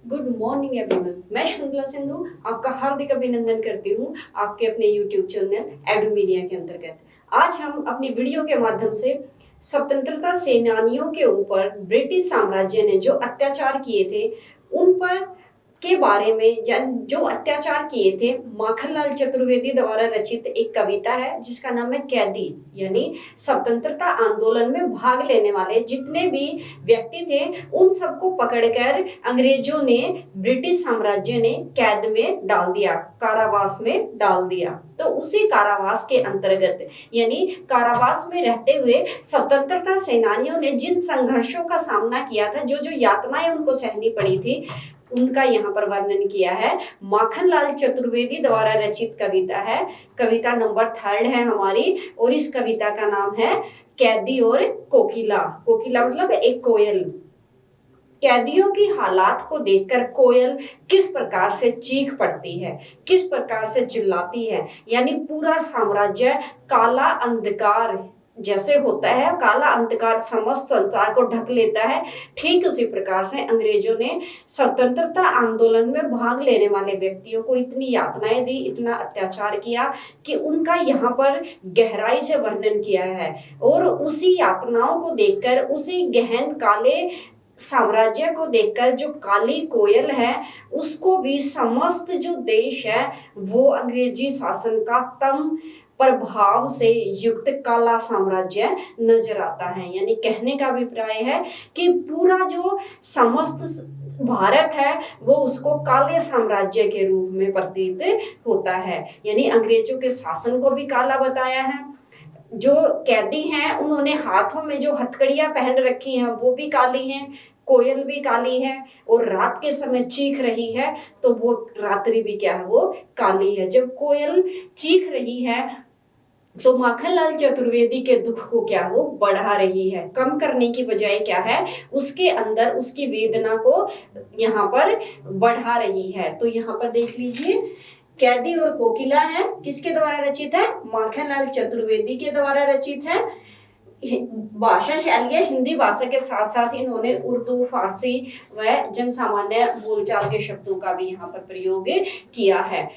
Good morning everyone. मैं शकुंतला सिंधु आपका हार्दिक अभिनंदन करती हूँ आपके अपने यूट्यूब चैनल एडू मीडिया के अंतर्गत। आज हम अपनी वीडियो के माध्यम से स्वतंत्रता सेनानियों के ऊपर ब्रिटिश साम्राज्य ने जो अत्याचार किए थे उन पर के बारे में जो अत्याचार किए थे माखनलाल चतुर्वेदी द्वारा रचित एक कविता है जिसका नाम है कैदी। यानी स्वतंत्रता आंदोलन में भाग लेने वाले जितने भी व्यक्ति थे उन सबको पकड़कर अंग्रेजों ने, ब्रिटिश साम्राज्य ने कैद में डाल दिया, कारावास में डाल दिया। तो उसी कारावास के अंतर्गत यानी कारावास में रहते हुए स्वतंत्रता सेनानियों ने जिन संघर्षों का सामना किया था, जो यातनाएं उनको सहनी पड़ी थी, उनका यहाँ पर वर्णन किया है। माखनलाल चतुर्वेदी द्वारा रचित कविता है, कविता नंबर 3 है हमारी, और इस कविता का नाम है कैदी और कोकिला। कोकिला मतलब एक कोयल। कैदियों की हालात को देखकर कोयल किस प्रकार से चीख पड़ती है, किस प्रकार से चिल्लाती है। यानी पूरा साम्राज्य काला अंधकार जैसे होता है, काला अंधकार समस्त संसार को ढक लेता है, ठीक उसी प्रकार से अंग्रेजों ने स्वतंत्रता आंदोलन में भाग लेने वाले व्यक्तियों को इतनी यातनाएं दी, इतना अत्याचार किया कि उनका यहाँ पर गहराई से वर्णन किया है। और उसी यातनाओं को देखकर, उसी गहन काले साम्राज्य को देखकर जो काली कोयल है उसको भी समस्त जो देश है वो अंग्रेजी शासन का तम प्रभाव से युक्त काला साम्राज्य नजर आता है। यानी कहने का अभिप्राय है कि पूरा जो समस्त भारत है वो उसको काले साम्राज्य के रूप में प्रतीत होता है। यानी अंग्रेजों के शासन को भी काला बताया है। जो कैदी हैं उन्होंने हाथों में जो हथकड़ियां पहन रखी हैं वो भी काली हैं, कोयल भी काली है, और रात के समय चीख रही है तो वो रात्रि भी क्या है, वो काली है। जब कोयल चीख रही है तो माखनलाल चतुर्वेदी के दुख को क्या वो बढ़ा रही है, कम करने की बजाय क्या है उसके अंदर उसकी वेदना को यहाँ पर बढ़ा रही है। तो यहाँ पर देख लीजिए, कैदी और कोकिला है, किसके द्वारा रचित है? माखनलाल चतुर्वेदी के द्वारा रचित है। भाषा शैली है हिंदी भाषा के साथ साथ इन्होंने उर्दू, फारसी व जनसामान्य बोलचाल के शब्दों का भी यहाँ पर प्रयोग किया है।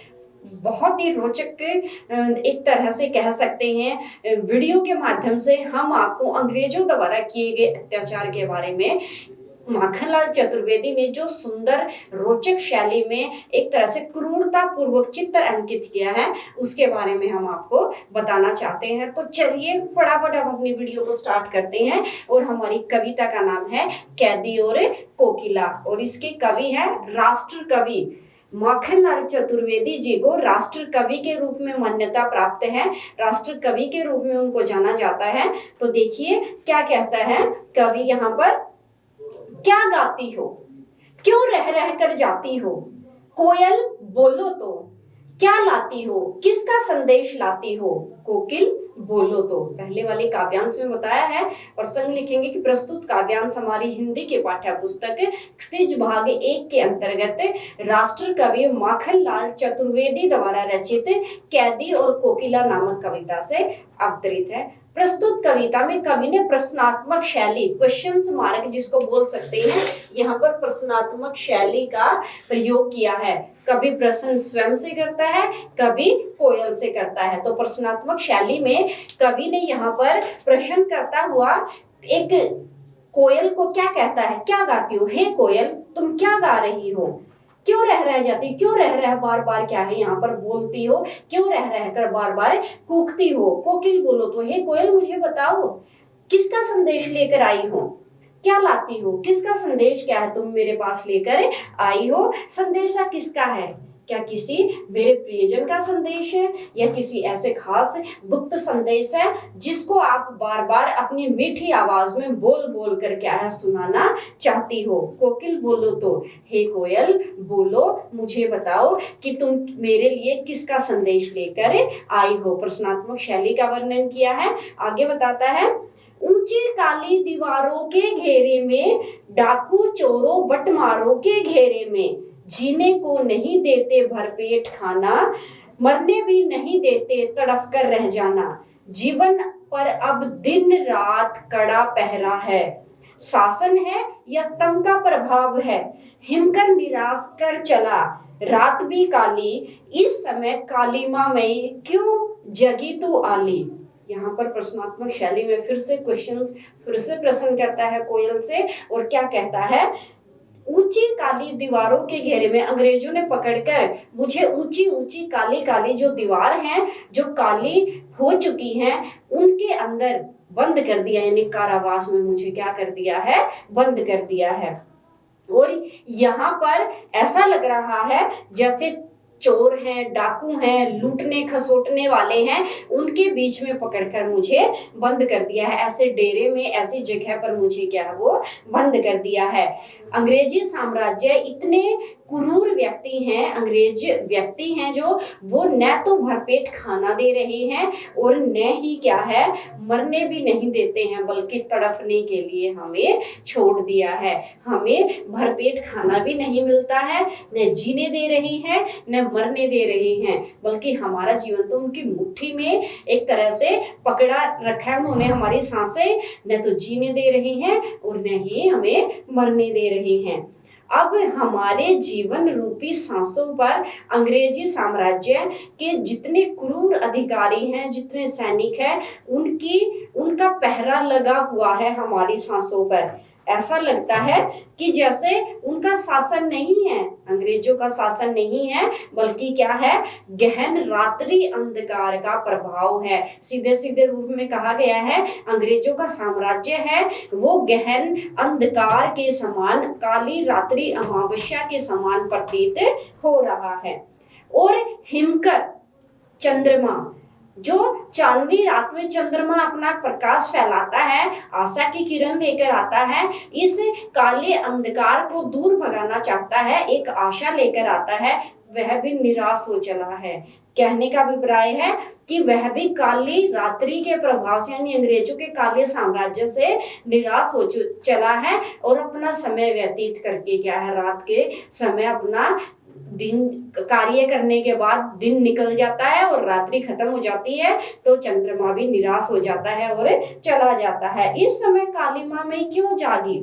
बहुत ही रोचक एक तरह से कह सकते हैं वीडियो के माध्यम से हम आपको अंग्रेजों द्वारा किए गए अत्याचार के बारे में माखनलाल चतुर्वेदी ने जो सुंदर रोचक शैली में एक तरह से क्रूरता पूर्वक चित्र अंकित किया है उसके बारे में हम आपको बताना चाहते हैं। तो चलिए फटाफट हम अपनी वीडियो को स्टार्ट करते हैं। और हमारी कविता का नाम है कैदी और कोकिला, और इसके कवि है राष्ट्र कवि। माखनलाल चतुर्वेदी जी को राष्ट्र कवि के रूप में मान्यता प्राप्त है, राष्ट्र कवि के रूप में उनको जाना जाता है। तो देखिए क्या कहता है कवि यहाँ पर, क्या गाती हो, क्यों रह रह कर जाती हो, कोयल बोलो तो, क्या लाती हो, किसका संदेश लाती हो, कोकिल बोलो तो। पहले वाले काव्यांश में बताया है, प्रसंग लिखेंगे कि प्रस्तुत काव्यांश हमारी हिंदी के पाठ्य पुस्तक क्षितिज भाग 1 के अंतर्गत राष्ट्र कवि माखनलाल चतुर्वेदी द्वारा रचित कैदी और कोकिला नामक कविता से अवतरित है। प्रस्तुत कविता में कवि ने प्रश्नात्मक शैली, क्वेश्चन मार्क जिसको बोल सकते हैं, यहाँ पर प्रश्नात्मक शैली का प्रयोग किया है। कभी प्रश्न स्वयं से करता है, कभी कोयल से करता है। तो प्रश्नात्मक शैली में कवि ने यहाँ पर प्रश्न करता हुआ एक कोयल को क्या कहता है, क्या गाती हो, हे कोयल तुम क्या गा रही हो, क्यों रह जाती, क्यों रह बार बार क्या है यहाँ पर बोलती हो, क्यों रह कर बार बार कूकती हो। कोकिल बोलो तो, हे कोयल मुझे बताओ किसका संदेश लेकर आई हो, क्या लाती हो, किसका संदेश क्या है तुम मेरे पास लेकर आई हो, संदेशा किसका है, क्या किसी मेरे प्रियजन का संदेश है या किसी ऐसे खास गुप्त संदेश है जिसको आप बार बार अपनी मीठी आवाज में बोल बोल कर क्या है सुनाना चाहती हो। कोकिल बोलो तो, हे कोयल बोलो मुझे बताओ कि तुम मेरे लिए किसका संदेश लेकर आई हो। प्रश्नात्मक शैली का वर्णन किया है। आगे बताता है, ऊंची काली दीवारों के घेरे में, डाकू चोरों बटमारों के घेरे में, जीने को नहीं देते भरपेट खाना, मरने भी नहीं देते तड़फ कर रह जाना, जीवन पर अब दिन रात कड़ा पहरा है, शासन है या तंग का प्रभाव है, हिमकर निराश कर चला, रात भी काली, इस समय काली माँ मई, क्यों जगी तू आली। यहाँ पर प्रश्नात्मक शैली में फिर से प्रश्न करता है कोयल से, और क्या कहता है, ऊंची काली दीवारों के घेरे में अंग्रेजों ने पकड़कर मुझे ऊंची ऊंची काली काली जो दीवार हैं, जो काली हो चुकी हैं, उनके अंदर बंद कर दिया, यानी कारावास में मुझे क्या कर दिया है, बंद कर दिया है। और यहाँ पर ऐसा लग रहा है जैसे चोर हैं, डाकू हैं, लूटने खसोटने वाले हैं, उनके बीच में पकड़कर मुझे बंद कर दिया है, ऐसे डेरे में, ऐसी जगह पर मुझे क्या है वो बंद कर दिया है। अंग्रेजी साम्राज्य इतने क्रूर व्यक्ति हैं, अंग्रेज व्यक्ति हैं, जो वो न तो भरपेट खाना दे रहे हैं और न ही क्या है मरने भी नहीं देते हैं, बल्कि तड़पने के लिए हमें छोड़ दिया है। हमें भरपेट खाना भी नहीं मिलता है, न जीने दे रही हैं, न मरने दे रहे हैं, बल्कि हमारा जीवन तो उनकी मुट्ठी में एक तरह से पकड़ा रखा है उन्होंने, हमारी सांसें न तो जीने दे रही हैं और न ही हमें मरने दे रही हैं। अब हमारे जीवन रूपी सांसों पर अंग्रेजी साम्राज्य के जितने क्रूर अधिकारी हैं, जितने सैनिक हैं, उनका पहरा लगा हुआ है हमारी सांसों पर। ऐसा लगता है कि जैसे उनका शासन नहीं है, अंग्रेजों का शासन नहीं है, बल्कि क्या है, गहन रात्रि अंधकार का प्रभाव है। सीधे सीधे रूप में कहा गया है, अंग्रेजों का साम्राज्य है वो गहन अंधकार के समान, काली रात्रि अमावस्या के समान प्रतीत हो रहा है। और हिमकर चंद्रमा, जो चांदनी रात में चंद्रमा अपना प्रकाश फैलाता है, आशा की किरण लेकर आता है, इस काले अंधकार को दूर भगाना चाहता है, एक आशा लेकर आता है, वह भी निराश हो चला है। कहने का अभिप्राय है कि वह भी काली रात्रि के प्रभाव से, यानी अंग्रेजों के काले साम्राज्य से निराश हो चला है और अपना समय व्यतीत करके क्या है, रात के समय अपना दिन कार्य करने के बाद दिन निकल जाता है और रात्रि खत्म हो जाती है, तो चंद्रमा भी निराश हो जाता है और चला जाता है। इस समय काली माँ में क्यों जागी।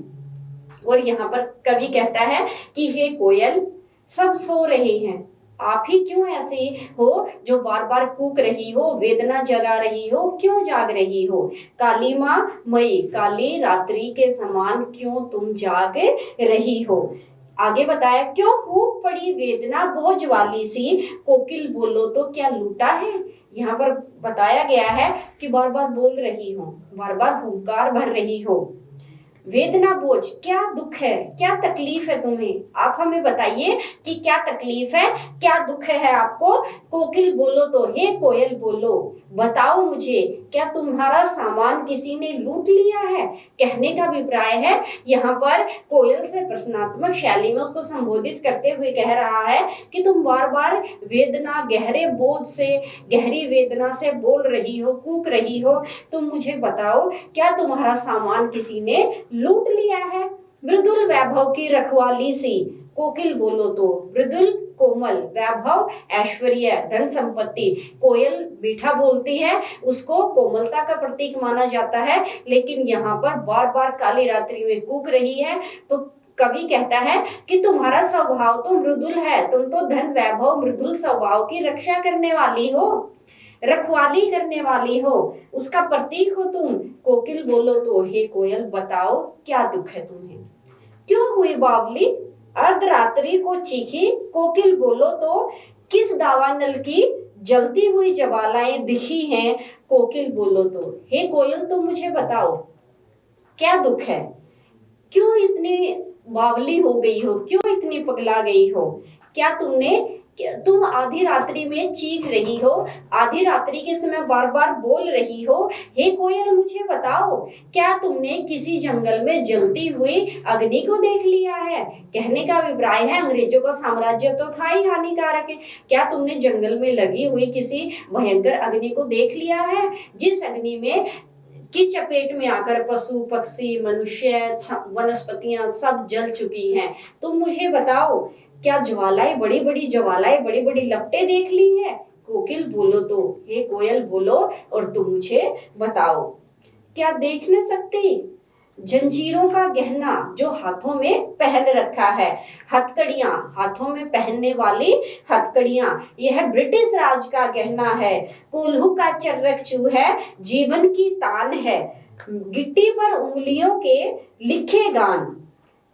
और यहाँ पर कवि कहता है कि हे कोयल, सब सो रहे हैं, आप ही क्यों ऐसे हो जो बार बार कूक रही हो, वेदना जगा रही हो, क्यों जाग रही हो। काली माँ मई, काली रात्रि के समान क्यों तुम जाग रही हो। आगे बताया, क्यों फूक पड़ी वेदना बोझ वाली सी, कोकिल बोलो तो क्या लूटा है। यहाँ पर बताया गया है कि बार बार बोल रही हो, बार बार हुंकार भर रही हो, वेदना बोझ, क्या दुख है, क्या तकलीफ है तुम्हें, आप हमें बताइए कि क्या तकलीफ है, क्या दुख है आपको। कोकिल बोलो तो, हे कोयल बोलो, बताओ मुझे, क्या तुम्हारा सामान किसी ने लूट लिया है। कहने का अभिप्राय है, यहाँ पर कोयल से प्रश्नात्मक शैली में उसको संबोधित करते हुए कह रहा है कि तुम बार बार वेदना, गहरे बोझ से, गहरी वेदना से बोल रही हो, कूक रही हो, तुम मुझे बताओ, क्या तुम्हारा सामान किसी ने लूट लिया है। मृदुल वैभव की रखवाली सी, कोकिल बोलो तो, मृदुल कोमल, वैभव ऐश्वर्य, धन संपत्ति। कोयल मीठा बोलती है, उसको कोमलता का प्रतीक माना जाता है, लेकिन यहाँ पर बार बार काली रात्रि में कूक रही है, तो कवि कहता है कि तुम्हारा स्वभाव तो मृदुल है, तुम तो धन वैभव मृदुल स्वभाव की रक्षा करने वाली हो, रखवाली करने वाली हो, उसका प्रतीक हो तुम। कोकिल बोलो तो, हे कोयल बताओ, क्या दुख है तुम्हें। क्यों हुई बावली अर्धरात्रि को चीखी, कोकिल बोलो तो, किस दावानल की जलती हुई ज्वालाएं दिखी हैं। कोकिल बोलो तो, हे कोयल तुम मुझे बताओ, क्या दुख है, क्यों इतनी बावली हो गई हो, क्यों इतनी पगला गई हो। क्या तुम आधी रात्रि में चीख रही हो, आधी रात्रि के समय बार बार बोल रही हो। हे कोयल मुझे बताओ, क्या तुमने किसी जंगल में जलती हुई अग्नि को देख लिया है। कहने का अभिप्राय है, अंग्रेजों का साम्राज्य तो था ही हानिकारक है, क्या तुमने जंगल में लगी हुई किसी भयंकर अग्नि को देख लिया है, जिस अग्नि में की चपेट में आकर पशु पक्षी मनुष्य वनस्पतियां सब जल चुकी हैं। तुम मुझे बताओ, क्या ज्वालाएं, बड़ी बड़ी ज्वालाएं, बड़ी बड़ी लपटें देख ली है। कोकिल बोलो तो, हे कोयल बोलो और तुम मुझे बताओ, क्या देख न सकती जंजीरों का गहना जो हाथों में पहन रखा है, हथकड़ियां, हाथों में पहनने वाली हथकड़ियां, यह ब्रिटिश राज का गहना है। कोल्हू का चर्रकचू है, जीवन की तान है। गिट्टी पर उंगलियों के लिखे गान,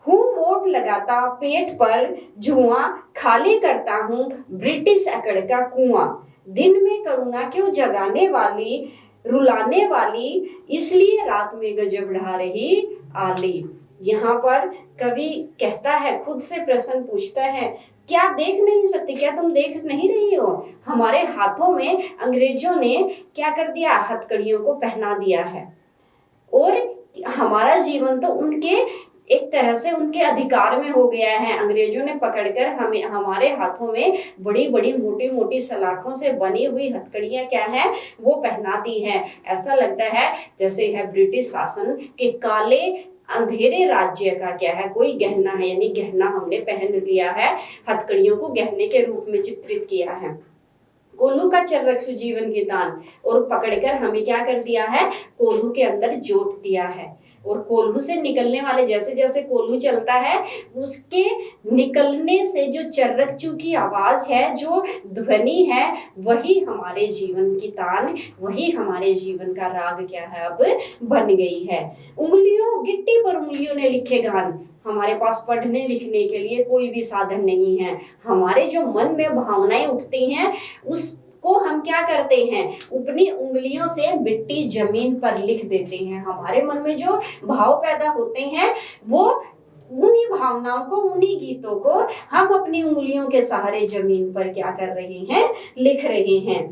हूँ मोट लगाता पेट पर जुआ, खाली करता हूँ ब्रिटिश अकड़ का कुआं। दिन में करुणा क्यों जगाने वाली, रुलाने वाली, इसलिए रात में गजब ढा रही आली। यहाँ पर कवि कहता है, खुद से प्रश्न पूछता है, क्या देख नहीं सकते, क्या तुम देख नहीं रही हो? हमारे हाथों में अंग्रेजों ने क्या कर दिया, हथकड़ियों को पहना दिया है, और हमारा जीवन तो उनके एक तरह से उनके अधिकार में हो गया है। अंग्रेजों ने पकड़कर हमें, हमारे हाथों में बड़ी बड़ी मोटी मोटी सलाखों से बनी हुई हथकड़ियां क्या है, वो पहनाती हैं। ऐसा लगता है जैसे है ब्रिटिश शासन के काले अंधेरे राज्य का क्या है, कोई गहना है, यानी गहना हमने पहन लिया है, हथकड़ियों को गहने के रूप में चित्रित किया है। कोल्हू का चर्रकसु जीवन की तान, और पकड़कर हमें क्या कर दिया है, कोल्हू के अंदर जोत दिया है। और कोल्हू से निकलने वाले, जैसे जैसे कोल्हू चलता है, उसके निकलने से जो चर्रकचू की आवाज है, जो ध्वनि है, वही हमारे जीवन की तान, वही हमारे जीवन का राग क्या है, अब बन गई है। उंगलियों, गिट्टी पर उंगलियों ने लिखे गान, हमारे पास पढ़ने लिखने के लिए कोई भी साधन नहीं है। हमारे जो मन में भावनाएं उठती हैं, उसको हम क्या करते हैं, अपनी उंगलियों से मिट्टी जमीन पर लिख देते हैं। हमारे मन में जो भाव पैदा होते हैं, वो उन्हीं भावनाओं को, उन्हीं गीतों को हम अपनी उंगलियों के सहारे जमीन पर क्या कर रहे हैं, लिख रहे हैं।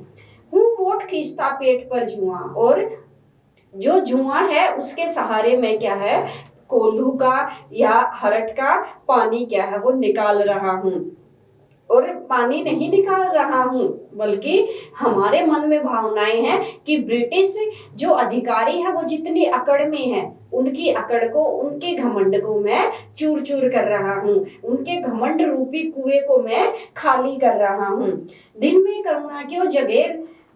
हूँ मोट खींचता पेट पर जुआ, और जो जुआ है उसके सहारे में क्या है, कोल्हू का या हरट का पानी क्या है, वो निकाल रहा हूँ। और पानी नहीं निकाल रहा हूँ, बल्कि हमारे मन में भावनाएं हैं कि ब्रिटिश जो अधिकारी है, वो जितनी अकड़ में है, उनकी अकड़ को, उनके घमंड को मैं चूर चूर कर रहा हूँ, उनके घमंड रूपी कुएं को मैं खाली कर रहा हूँ। दिन में करुणा क्यों जगे,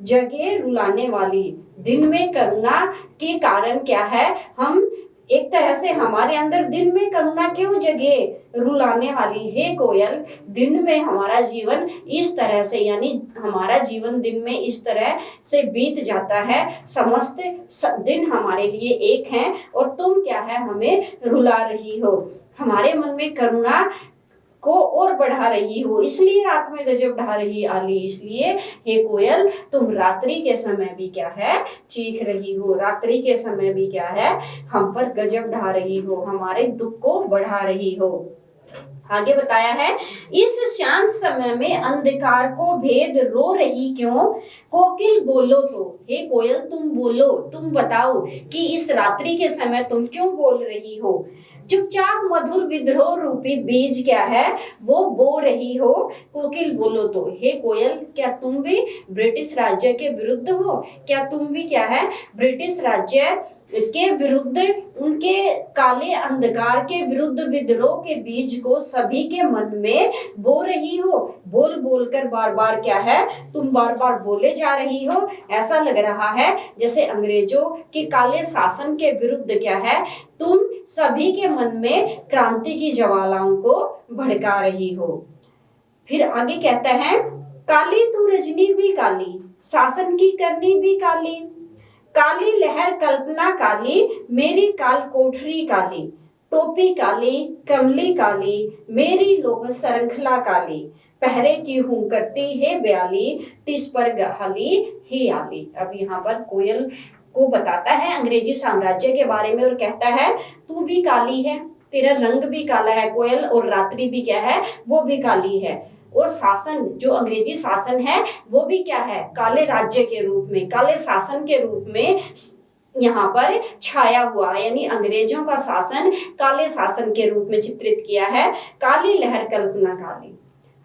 जगे रुलाने वाली, दिन में करुणा के कारण क्या है, हम एक तरह से हमारे अंदर दिन में करुणा क्यों जगे, रुलाने वाली। हे कोयल, दिन में हमारा जीवन इस तरह से, यानी हमारा जीवन दिन में इस तरह से बीत जाता है, समस्त दिन हमारे लिए एक हैं, और तुम क्या है, हमें रुला रही हो, हमारे मन में करुणा को और बढ़ा रही हो, इसलिए रात में गजब ढा रही आली। इसलिए हे कोयल, तुम रात्रि के समय भी क्या है, चीख रही हो, रात्रि के समय भी क्या है, हम पर गजब ढा रही हो, हमारे दुख को बढ़ा रही हो। आगे बताया है, इस शांत समय में अंधकार को भेद रो रही क्यों, कोकिल बोलो तो। हे कोयल, तुम बोलो, तुम बताओ कि इस रात्रि के समय तुम क्यों बोल रही हो। चुपचाप मधुर विद्रोह रूपी बीज क्या है, वो बो रही हो, कोकिल बोलो तो। हे कोयल, क्या तुम भी ब्रिटिश राज्य के विरुद्ध हो, क्या तुम भी क्या है, ब्रिटिश राज्य के विरुद्ध, उनके काले अंधकार के विरुद्ध विद्रोह के बीज को सभी के मन में बो रही हो। बोल बोल कर बार बार क्या है, तुम बार बार बोले जा रही हो। ऐसा लग रहा है जैसे अंग्रेजों के काले शासन के विरुद्ध क्या है, तुम सभी के मन में क्रांति की ज्वालाओं को भड़का रही हो। फिर आगे कहता है, काली तू रजनी भी काली, शासन की करनी भी काली, काली लहर कल्पना काली, मेरी काल कोठरी काली, टोपी काली, कमली काली, मेरी लोह सरंखला काली, पहरे की हूं करती है ब्याली, टिस पर गहाली ही आली। अब यहाँ पर कोयल को बताता है अंग्रेजी साम्राज्य के बारे में, और कहता है, तू भी काली है, तेरा रंग भी काला है कोयल, और रात्रि भी क्या है, वो भी काली है, और शासन, जो अंग्रेजी शासन है, वो भी क्या है, काले राज्य के रूप में, काले शासन के रूप में यहाँ पर छाया हुआ है। यानी अंग्रेजों का शासन काले शासन के रूप में चित्रित किया है। काली लहर कल्पना काली,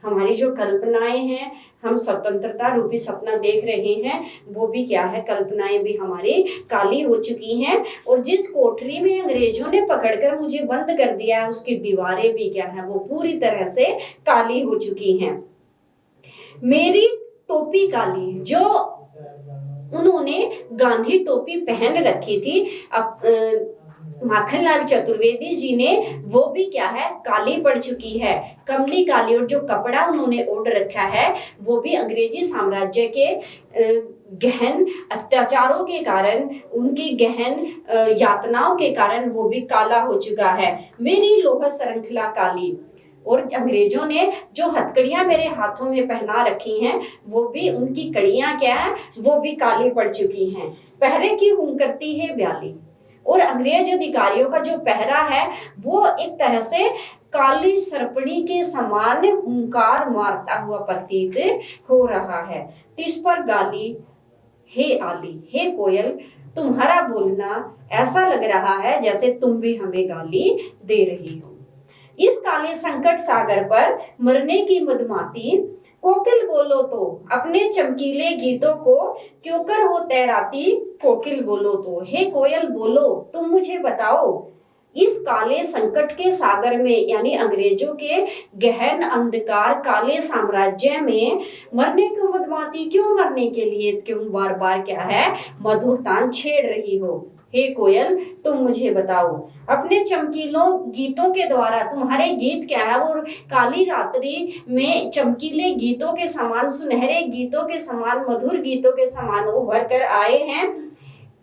हमारी जो कल्पनाएं हैं, हम स्वतंत्रता रूपी सपना देख रहे हैं, वो भी क्या है, कल्पनाएं भी हमारी काली हो चुकी हैं। और जिस कोठरी में अंग्रेजों ने पकड़कर मुझे बंद कर दिया है, उसकी दीवारें भी क्या है, वो पूरी तरह से काली हो चुकी हैं। मेरी टोपी काली, जो उन्होंने गांधी टोपी पहन रखी थी, अब माखनलाल चतुर्वेदी जी ने वो भी क्या है, काली पड़ चुकी है, कमली काली। और जो कपड़ा उन्होंने ओढ़ रखा है वो भी अंग्रेजी साम्राज्य के गहन अत्याचारों के कारण, उनकी गहन यातनाओं के कारण वो भी काला हो चुका है। मेरी लोहा श्रृंखला काली। और अंग्रेजों ने जो हथकड़ियां मेरे हाथों में पहना रखी हैं वो भी, उनकी कड़ियां क्या है, वो भी काली पड़ चुकी हैं। पहरे की हूं करती है ब्याली। और अंग्रेज अधिकारियों का जो पहरा है वो एक तरह से काली सरपड़ी के समान हुंकार मारता हुआ प्रतीत हो रहा है। तिस पर गाली, हे आली, हे कोयल, तुम्हारा बोलना ऐसा लग रहा है जैसे तुम भी हमें गाली दे रही हो। इस काले संकट सागर पर मरने की मदमाती, कोकिल बोलो तो अपने चमकीले गीतों को क्यों कर हो तैराती। कोकिल बोलो तो, हे कोयल बोलो, तुम मुझे बताओ, इस काले संकट के सागर में यानी अंग्रेजों के गहन अंधकार काले साम्राज्य में मरने को मदमाती, क्यों मरने के लिए, क्यों बार बार क्या है मधुर तान छेड़ रही हो। हे कोयल, तुम मुझे बताओ, अपने चमकीलों गीतों के द्वारा, तुम्हारे गीत क्या है वो काली रात्रि में चमकीले गीतों के समान, सुनहरे गीतों के समान, मधुर गीतों के समान उभर कर आए हैं।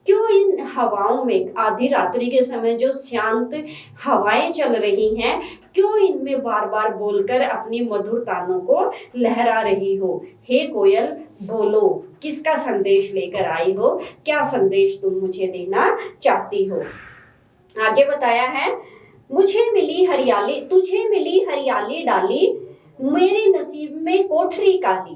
क्यों इन हवाओं में, आधी रात्रि के समय जो शांत हवाएं चल रही हैं, क्यों इनमें बार बार बोलकर अपनी मधुर तानों को लहरा रही हो। हे कोयल बोलो, किसका संदेश लेकर आई हो, क्या संदेश तुम मुझे देना चाहती हो। आगे बताया है, मुझे मिली हरियाली, तुझे मिली हरियाली डाली, मेरे नसीब में कोठरी काली,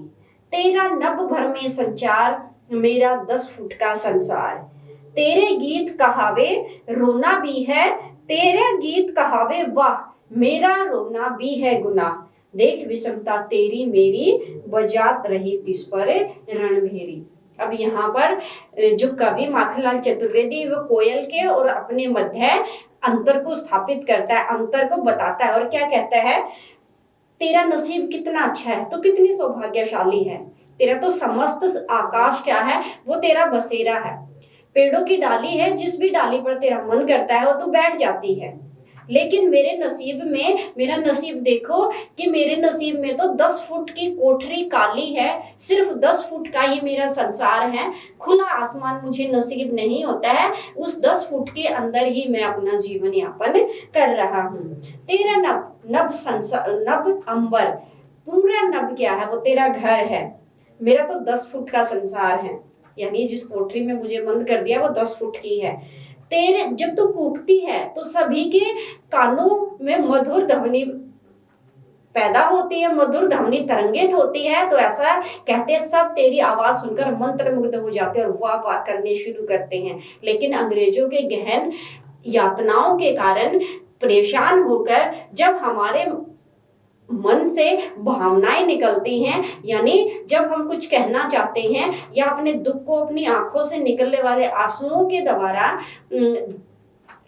तेरा नभ भर में संचार, मेरा 10 फुट का संसार। तेरे गीत कहावे रोना भी है, तेरे गीत कहावे वाह, मेरा रोना भी है गुनाह। देख विषमता तेरी मेरी, बजात रही तिस पर रणभेरी। अब यहाँ पर जो कवि माखनलाल चतुर्वेदी वो कोयल के और अपने मध्य अंतर को स्थापित करता है, अंतर को बताता है। और क्या कहता है, तेरा नसीब कितना अच्छा है, तो कितनी सौभाग्यशाली है, तेरा तो समस्त आकाश क्या है वो तेरा बसेरा है, पेड़ों की डाली है, जिस भी डाली पर तेरा मन करता है वो तू बैठ जाती है। लेकिन मेरे नसीब में, मेरा नसीब देखो कि मेरे नसीब में तो 10 फुट की कोठरी काली है, सिर्फ 10 फुट का ही मेरा संसार है, खुला आसमान मुझे नसीब नहीं होता है, उस 10 फुट के अंदर ही मैं अपना जीवन यापन कर रहा हूँ। तेरा नभ, नभ संसार, नभ अंबर, पूरा नभ क्या है वो तेरा घर है, मेरा तो 10 फुट का संसार है, यानी जिस कोठरी में मुझे बंद कर दिया वो 10 फुट की है। तेरे जब तू कूकती है तो सभी के कानों में मधुर ध्वनि पैदा होती है, मधुर ध्वनि तरंगित होती है, तो ऐसा कहते हैं सब तेरी आवाज सुनकर मंत्रमुग्ध हो जाते हैं और वाह वाह करने शुरू करते हैं। लेकिन अंग्रेजों के गहन यातनाओं के कारण परेशान होकर जब हमारे मन से भावनाएं निकलती हैं, यानी जब हम कुछ कहना चाहते हैं या अपने दुख को अपनी आंखों से निकलने वाले आंसुओं के द्वारा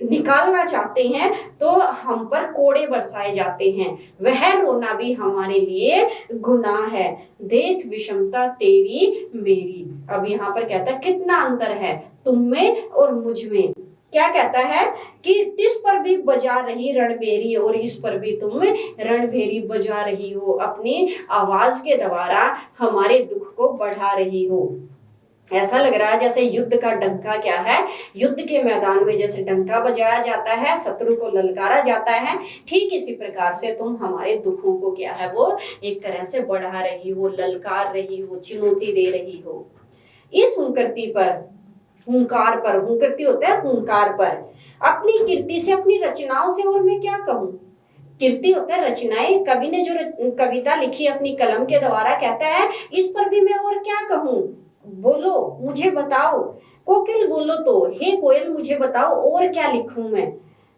निकालना चाहते हैं, तो हम पर कोड़े बरसाए जाते हैं, वह रोना भी हमारे लिए गुनाह है। देख विषमता तेरी मेरी। अब यहाँ पर कहता है कितना अंतर है तुम में और मुझ में। क्या कहता है कि तिस पर भी बजा रही रणभेरी, और इस पर भी तुम रणभेरी बजा रही हो, अपनी आवाज के द्वारा हमारे दुख को बढ़ा रही हो। ऐसा लग रहा है जैसे युद्ध का डंका क्या है, युद्ध के मैदान में जैसे डंका बजाया जाता है, शत्रु को ललकारा जाता है, ठीक इसी प्रकार से तुम हमारे दुखों को क्या है वो एक तरह से बढ़ा रही हो, ललकार रही हो, चुनौती दे रही हो। इस हुंकरती पर, हुंकार पर, हुंकरती होता है हुंकार पर, अपनी कीर्ति से, अपनी रचनाओं से, और मैं क्या कहूं, कीर्ति होता है रचनाएं, कवि ने जो कविता लिखी अपनी कलम के द्वारा, कहता है इस पर भी मैं और क्या कहूं, बोलो मुझे बताओ। कोकिल बोलो तो, हे कोयल मुझे बताओ और क्या लिखूं मैं।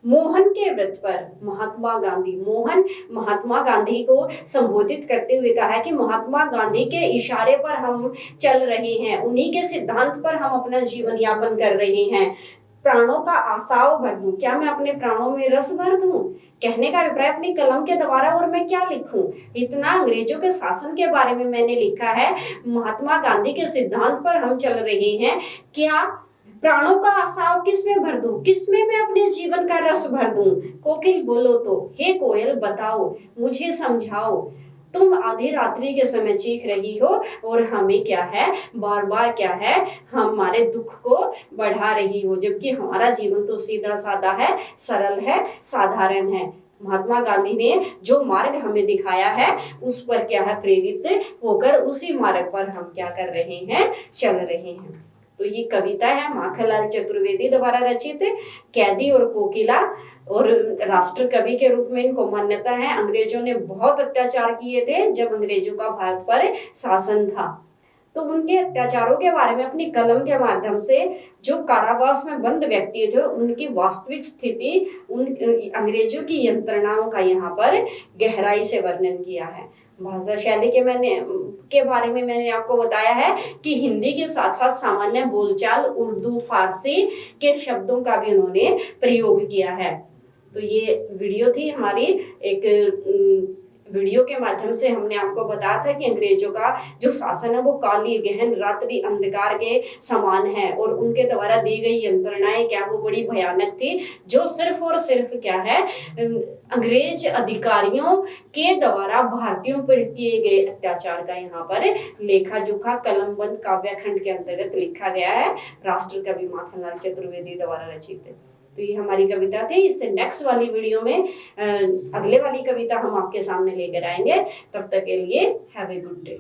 मोहन के व्रत पर महात्मा गांधी, मोहन महात्मा गांधी को संबोधित करते हुए कहा है कि महात्मा गांधी के इशारे पर हम चल रहे हैं, उन्हीं के सिद्धांत पर हम अपना जीवन यापन कर रहे हैं। प्राणों का आसाव भर दूं, क्या मैं अपने प्राणों में रस भर दूं, कहने का अभिप्राय अपनी कलम के द्वारा, और मैं क्या लिखूं। इतना अंग्रेजों के शासन के बारे में मैंने लिखा है, महात्मा गांधी के सिद्धांत पर हम चल रहे हैं, क्या प्राणों का आसाव किसमें भर दूं, किसमें मैं अपने जीवन का रस भर दूं। कोकिल बोलो तो, हे कोयल बताओ, मुझे समझाओ, तुम आधी रात्रि के समय चीख रही हो और हमें क्या है, बार बार क्या है, हमारे दुख को बढ़ा रही हो, जबकि हमारा जीवन तो सीधा साधा है, सरल है, साधारण है। महात्मा गांधी ने जो मार्ग हमें दिखाया है उस पर क्या है, प्रेरित होकर उसी मार्ग पर हम क्या कर रहे हैं, चल रहे हैं। तो ये कविता है माखनलाल चतुर्वेदी द्वारा रचित, कैदी और कोकिला, और राष्ट्र कवि के रूप में इनको मान्यता है। अंग्रेजों ने बहुत अत्याचार किए थे जब अंग्रेजों का भारत पर शासन था, तो उनके अत्याचारों के बारे में अपनी कलम के माध्यम से जो कारावास में बंद व्यक्ति थे उनकी वास्तविक स्थिति, उन अंग्रेजों की यंत्रणाओं का यहाँ पर गहराई से वर्णन किया है। भाषा शैली के बारे में मैंने आपको बताया है कि हिंदी के साथ साथ सामान्य बोलचाल उर्दू फारसी के शब्दों का भी उन्होंने प्रयोग किया है। तो ये वीडियो थी हमारी, एक वीडियो के माध्यम से हमने आपको बताया था कि अंग्रेजों का जो शासन है वो काली गहन रात्रि अंधकार के समान है और उनके द्वारा दी गई यंत्रणाएं क्या वो बड़ी भयानक थी, जो सिर्फ और सिर्फ क्या है, अंग्रेज अधिकारियों के द्वारा भारतीयों पर किए गए अत्याचार का यहाँ पर लेखा जोखा कलमबंद काव्य खंड के अंतर्गत लिखा गया है, राष्ट्र कवि माखनलाल चतुर्वेदी द्वारा रचित। तो ये हमारी कविता थी। इससे नेक्स्ट वाली वीडियो में अगले वाली कविता हम आपके सामने लेकर आएंगे। तब तक के लिए हैव ए गुड डे।